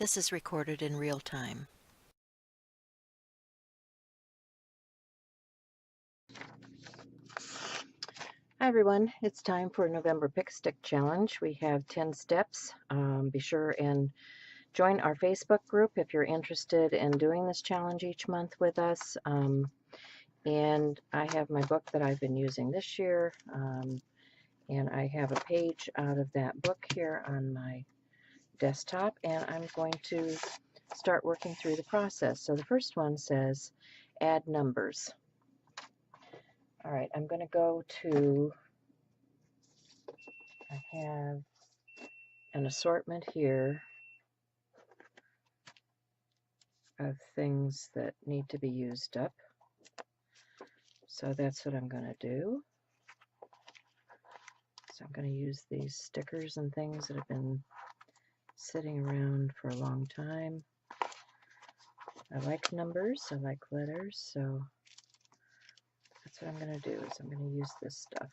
This is recorded in real time. Hi everyone, it's time for November Pick Stick Challenge. We have 10 steps. Be sure and join our Facebook group if you're interested in doing this challenge each month with us. And I have my book that I've been using this year, and I have a page out of that book here on my desktop, and I'm going to start working through the process. So the first one says add numbers. All right, I'm going to go to, I have an assortment here of things that need to be used up. So that's what I'm going to do. So I'm going to use these stickers and things that have been sitting around for a long time. I like numbers, I like letters, so that's what I'm going to do, is I'm going to use this stuff.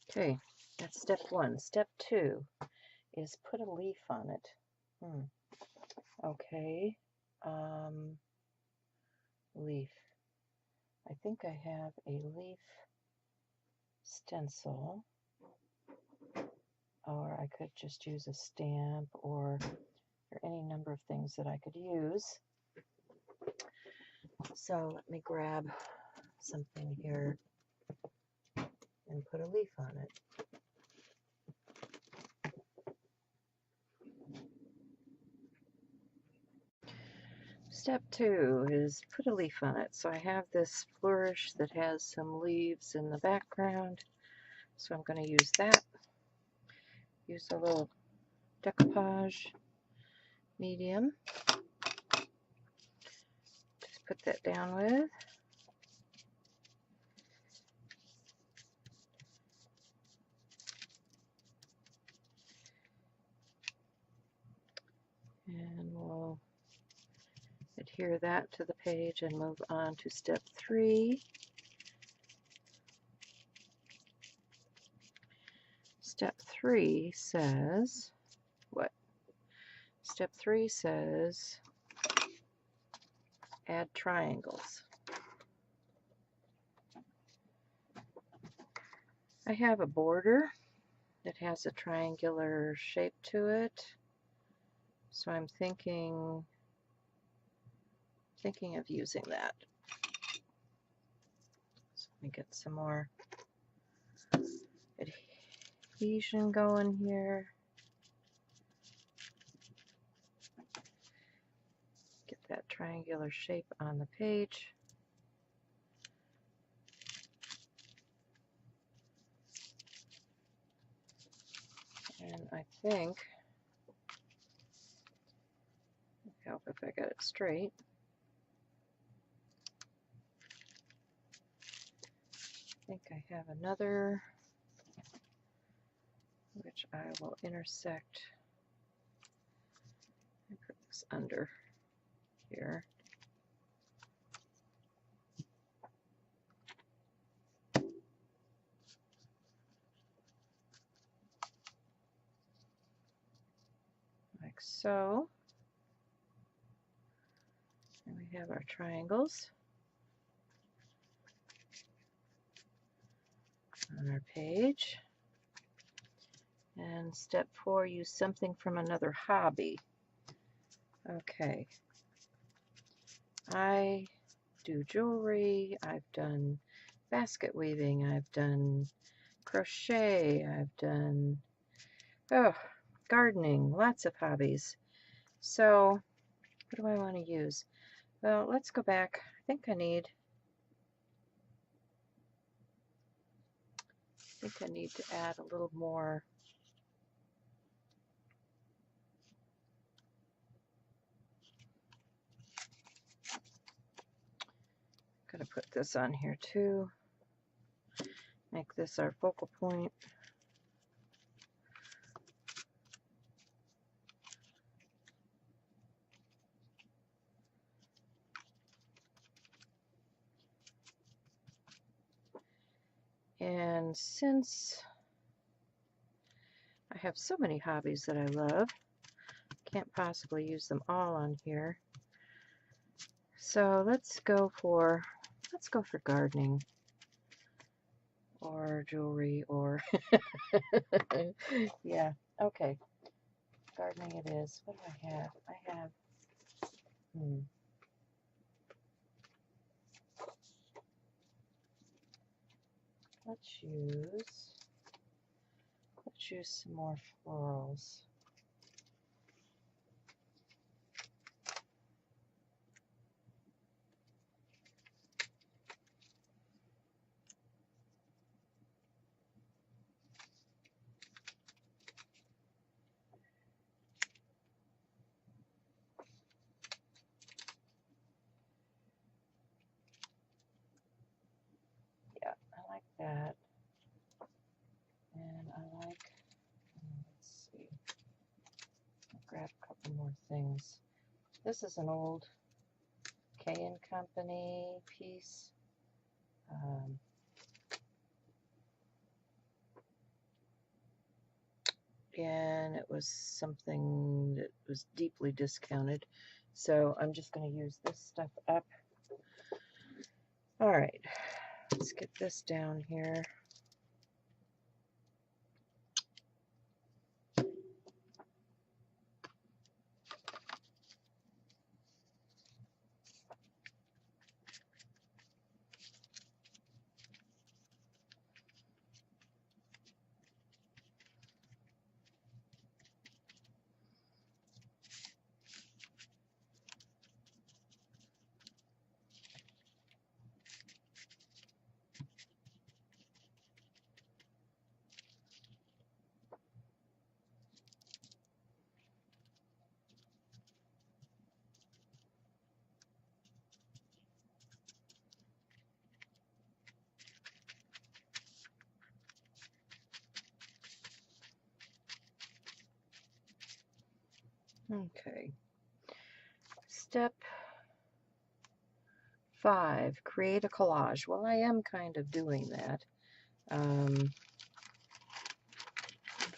Okay, that's step one. Step two is put a leaf on it. Okay, leaf. I think I have a leaf stencil, or I could just use a stamp, or any number of things that I could use. So let me grab something here and put a leaf on it. Step two is put a leaf on it. So I have this flourish that has some leaves in the background. So I'm going to use that. Use a little decoupage medium. Just put that down with. And we'll adhere that to the page and move on to step three. Step three says what? Step three says add triangles. I have a border that has a triangular shape to it, so I'm thinking of using that. So let me get some more adhesion going here. Get that triangular shape on the page. And I think, help if I got it straight. I think I have another, which I will intersect and put this under here. Like so. And we have our triangles on our page. And step four, use something from another hobby. Okay. I do jewelry, I've done basket weaving, I've done crochet, I've done gardening, lots of hobbies. So what do I want to use? Well, let's go back. I think I need to add a little more. I'm going to put this on here too. Make this our focal point. And since I have so many hobbies that I love, can't possibly use them all on here. So let's go for gardening or jewelry or yeah, okay. Gardening it is. What do I have? I have let's use some more florals. Yeah, I like that. And I like, let's see, I'll grab a couple more things. This is an old K & Company piece. And it was something that was deeply discounted. So I'm just going to use this stuff up. All right, let's get this down here. Okay. Step 5, create a collage. Well, I am kind of doing that. Let's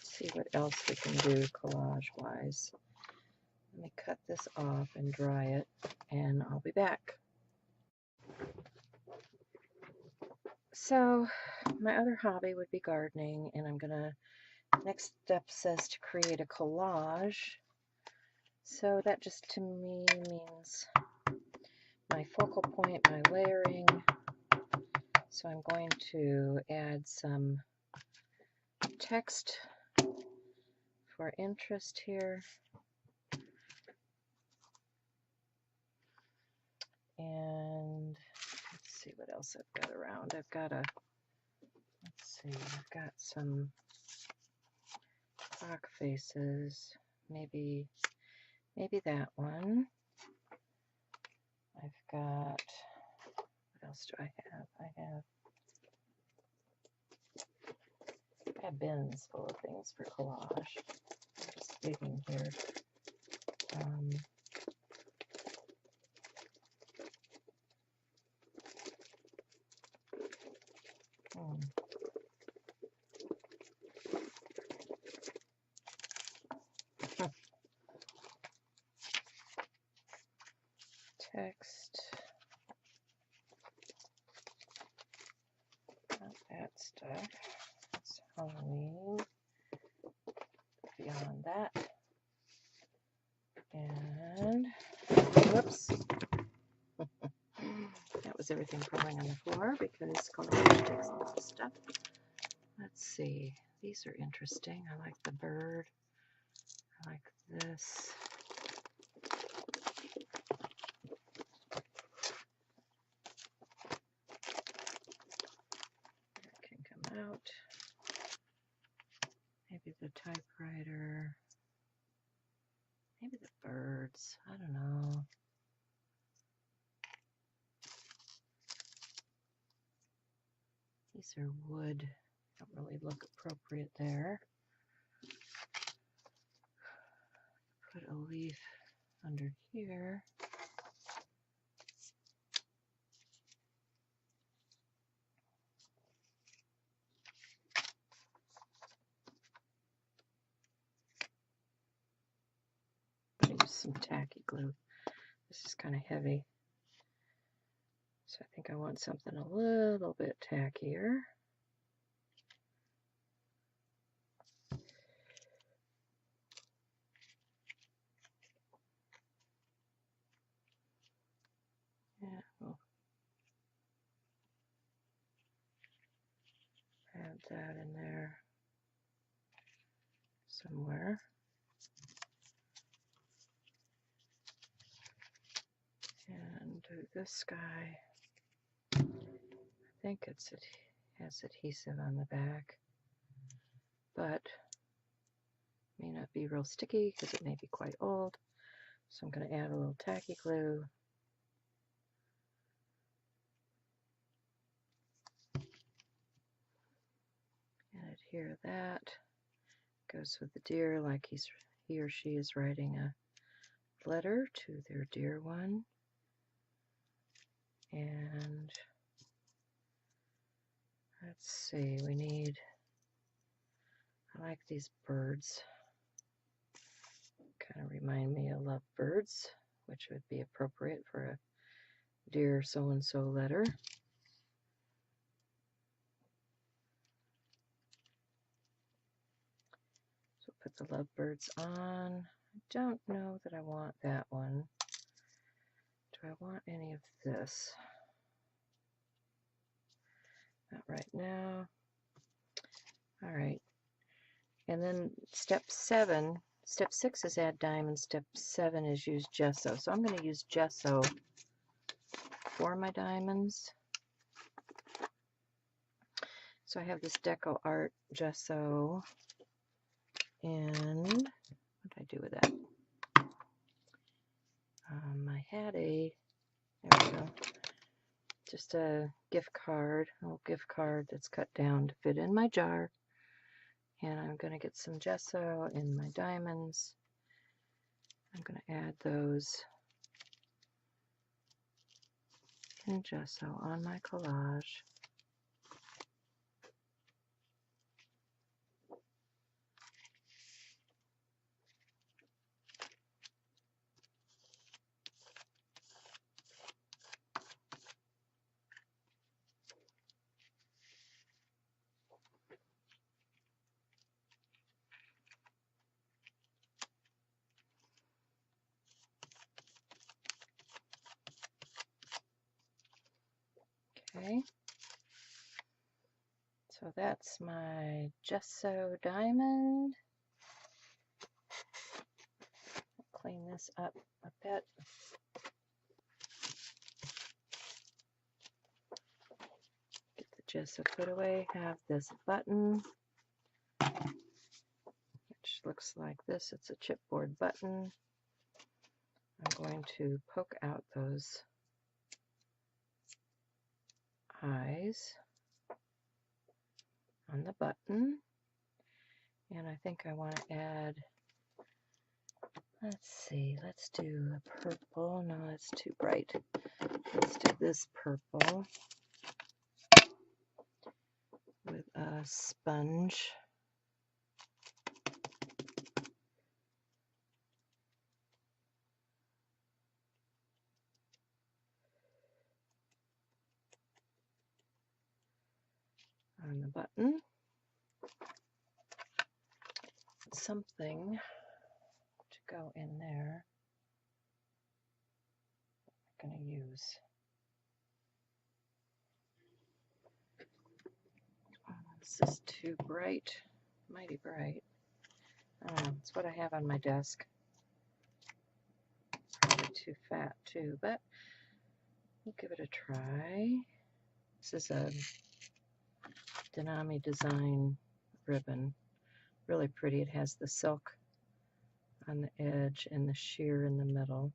see what else we can do collage-wise. Let me cut this off and dry it, and I'll be back. So, my other hobby would be gardening, and I'm gonna, next step says to create a collage. So that just to me means my focal point, my layering. So I'm going to add some text for interest here. And let's see what else I've got around. I've got some clock faces. Maybe that one. I've got, what else do I have? I have bins full of things for collage. I'm just digging here. Text. Not that stuff. It's Halloween. Beyond that. And whoops. That was everything falling on the floor because collage takes lots of stuff. Let's see. These are interesting. I like the bird. I like this. It can come out. Maybe the typewriter. Maybe the birds. I don't know. These are wood. Don't really look appropriate there. Put a leaf under here. some tacky glue. This is kind of heavy, so I think I want something a little bit tackier. Yeah, we'll add that in there somewhere. And do this guy. I think it has adhesive on the back, but may not be real sticky because it may be quite old. So I'm going to add a little tacky glue. And adhere that. Goes with the deer like he or she is writing a letter to their dear one. And let's see, I like these birds. Kind of remind me of lovebirds, which would be appropriate for a dear so-and-so letter. So put the lovebirds on. I don't know that I want that one. Do I want any of this? Not right now. All right. And then step 6 is add diamond. Step 7 is use gesso. So I'm going to use gesso for my diamonds. So I have this Deco Art gesso. And what did I do with that? I had there we go. Just a gift card, a little gift card that's cut down to fit in my jar. And I'm going to get some gesso in my diamonds. I'm going to add those in gesso on my collage. Okay, so that's my gesso diamond. I'll clean this up a bit. Get the gesso put away. Have this button, which looks like this. It's a chipboard button. I'm going to poke out those eyes on the button, and I think I want to add, let's see, let's do a purple. No, that's too bright. Let's do this purple with a sponge. On the button. Something to go in there. I'm going to use. Oh, this is too bright, mighty bright. It's what I have on my desk. Probably too fat too, but we'll give it a try. This is a Denami Design ribbon. Really pretty. It has the silk on the edge and the sheer in the middle.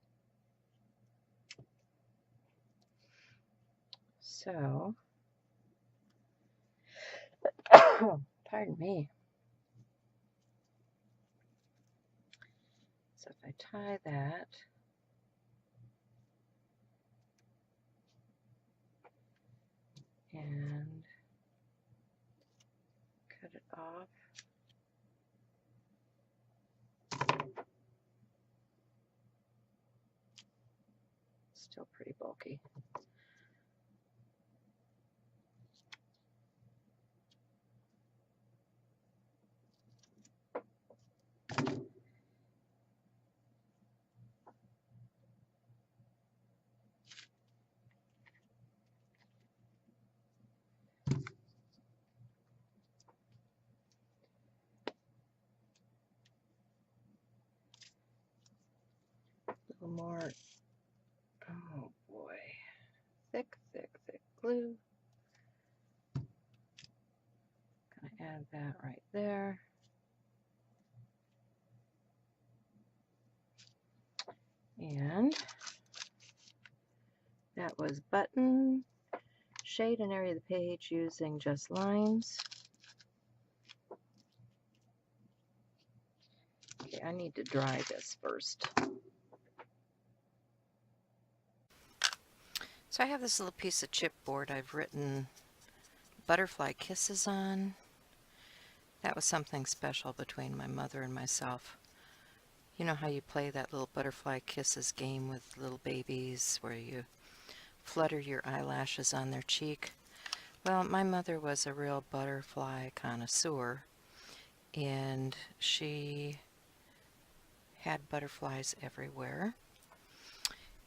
So, pardon me. So if I tie that, and cut it off. Still pretty bulky. A little more. Oh boy. Thick, thick, thick glue. Gonna add that right there. And that was button, shade and area of the page using just lines. Okay, I need to dry this first. So I have this little piece of chipboard I've written butterfly kisses on. That was something special between my mother and myself. You know how you play that little butterfly kisses game with little babies where you flutter your eyelashes on their cheek? Well, my mother was a real butterfly connoisseur, and she had butterflies everywhere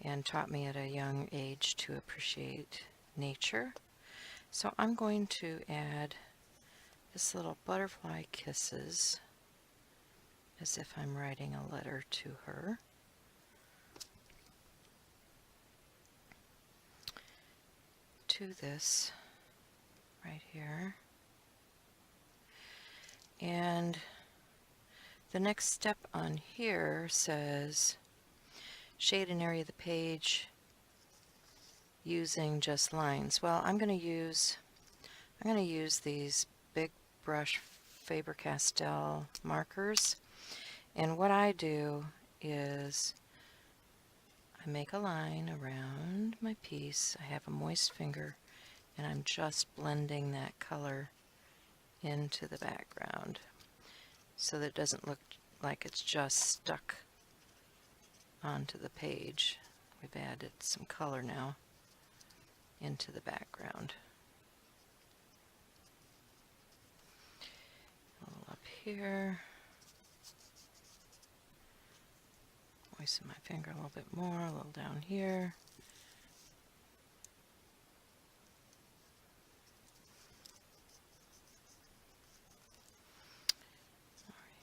and taught me at a young age to appreciate nature. So I'm going to add this little butterfly kisses as if I'm writing a letter to her. To this right here. And the next step on here says shade and area of the page using just lines. Well, I'm going to use these big brush Faber-Castell markers, and what I do is I make a line around my piece. I have a moist finger and I'm just blending that color into the background so that it doesn't look like it's just stuck onto the page. We've added some color now into the background. A little up here. Moisten my finger a little bit more, a little down here.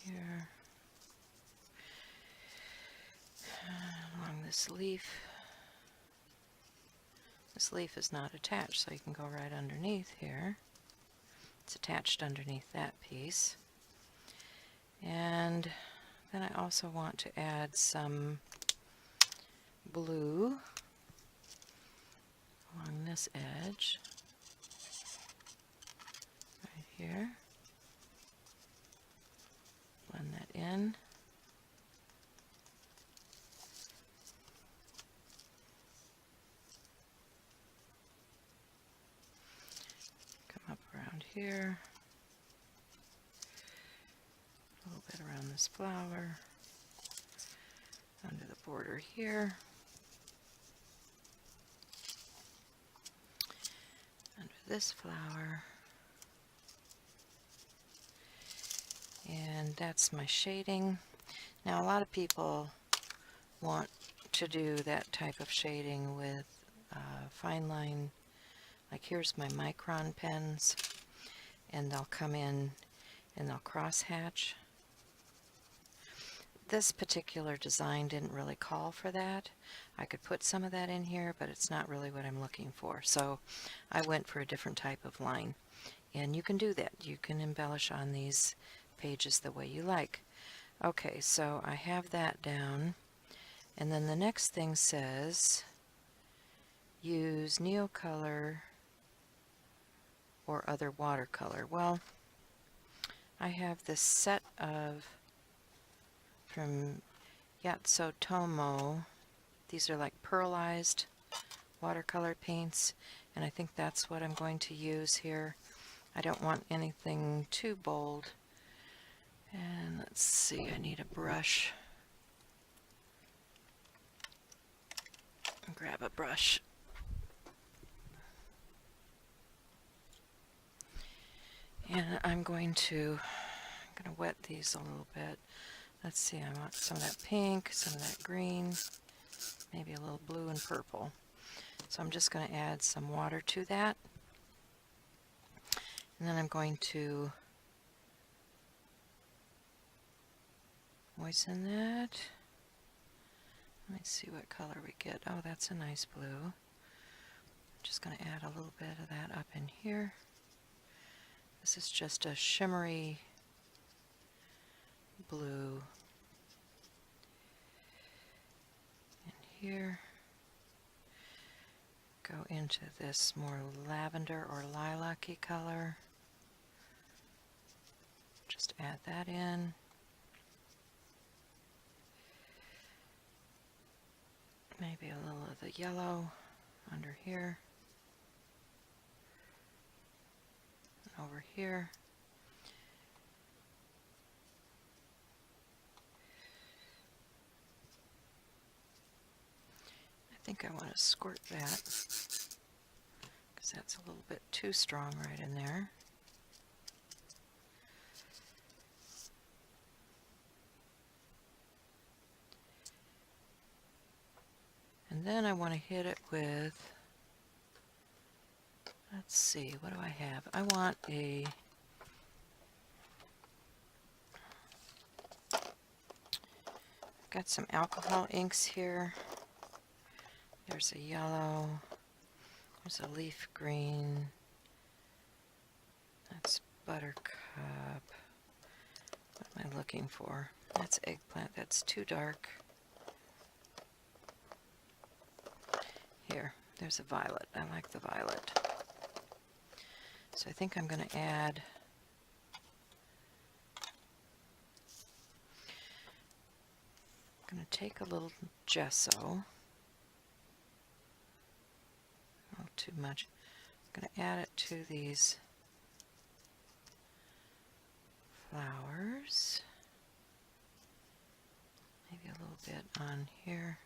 Here. Along this leaf. This leaf is not attached, so you can go right underneath here. It's attached underneath that piece. And then I also want to add some blue along this edge, right here. Blend that in. Come up around here. A little bit around this flower. Under the border here. Under this flower. And that's my shading. Now a lot of people want to do that type of shading with fine line, like here's my micron pens, and they'll come in and they'll cross hatch. This particular design didn't really call for that. I could put some of that in here, but it's not really what I'm looking for. So I went for a different type of line. And you can do that. You can embellish on these pages the way you like. Okay, so I have that down. And then the next thing says use Neocolor or other watercolor. Well, I have this set of from Yatsutomo. These are like pearlized watercolor paints, and I think that's what I'm going to use here. I don't want anything too bold. And let's see, I need a brush. and grab a brush. And I'm going to wet these a little bit. Let's see, I want some of that pink, some of that green, maybe a little blue and purple. So I'm just going to add some water to that. And then I'm going to moisten that. Let me see what color we get. Oh, that's a nice blue. I'm just going to add a little bit of that up in here. This is just a shimmery blue in here. Go into this more lavender or lilac-y color. Just add that in. Maybe a little of the yellow under here. And over here. I think I want to squirt that because that's a little bit too strong right in there. And then I want to hit it with, let's see, what do I have? I want a got some alcohol inks here. There's a yellow, there's a leaf green, that's buttercup. What am I looking for? That's eggplant, that's too dark. Here, there's a violet. I like the violet. So I think I'm going to add take a little gesso. Oh, too much. I'm going to add it to these flowers. Maybe a little bit on here.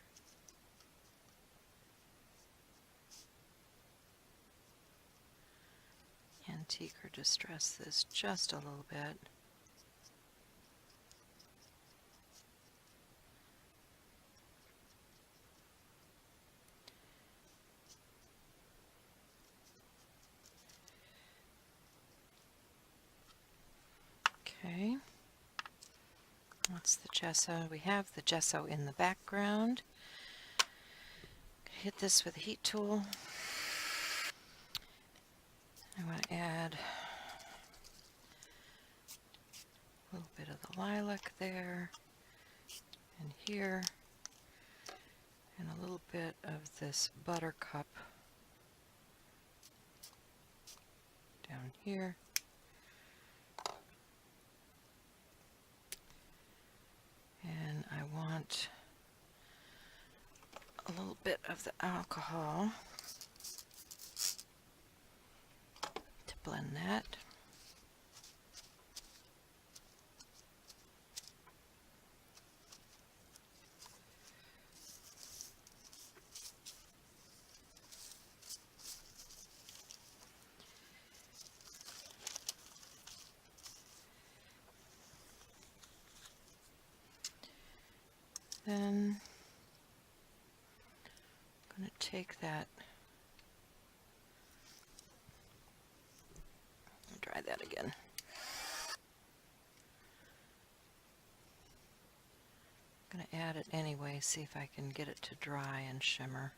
Antique or distress this just a little bit. Okay, that's the gesso. We have the gesso in the background. Hit this with a heat tool. I want to add a little bit of the lilac there and here, and a little bit of this buttercup down here. And I want a little bit of the alcohol to blend that. Then I'm going to take that and dry that again. I'm going to add it anyway, see if I can get it to dry and shimmer.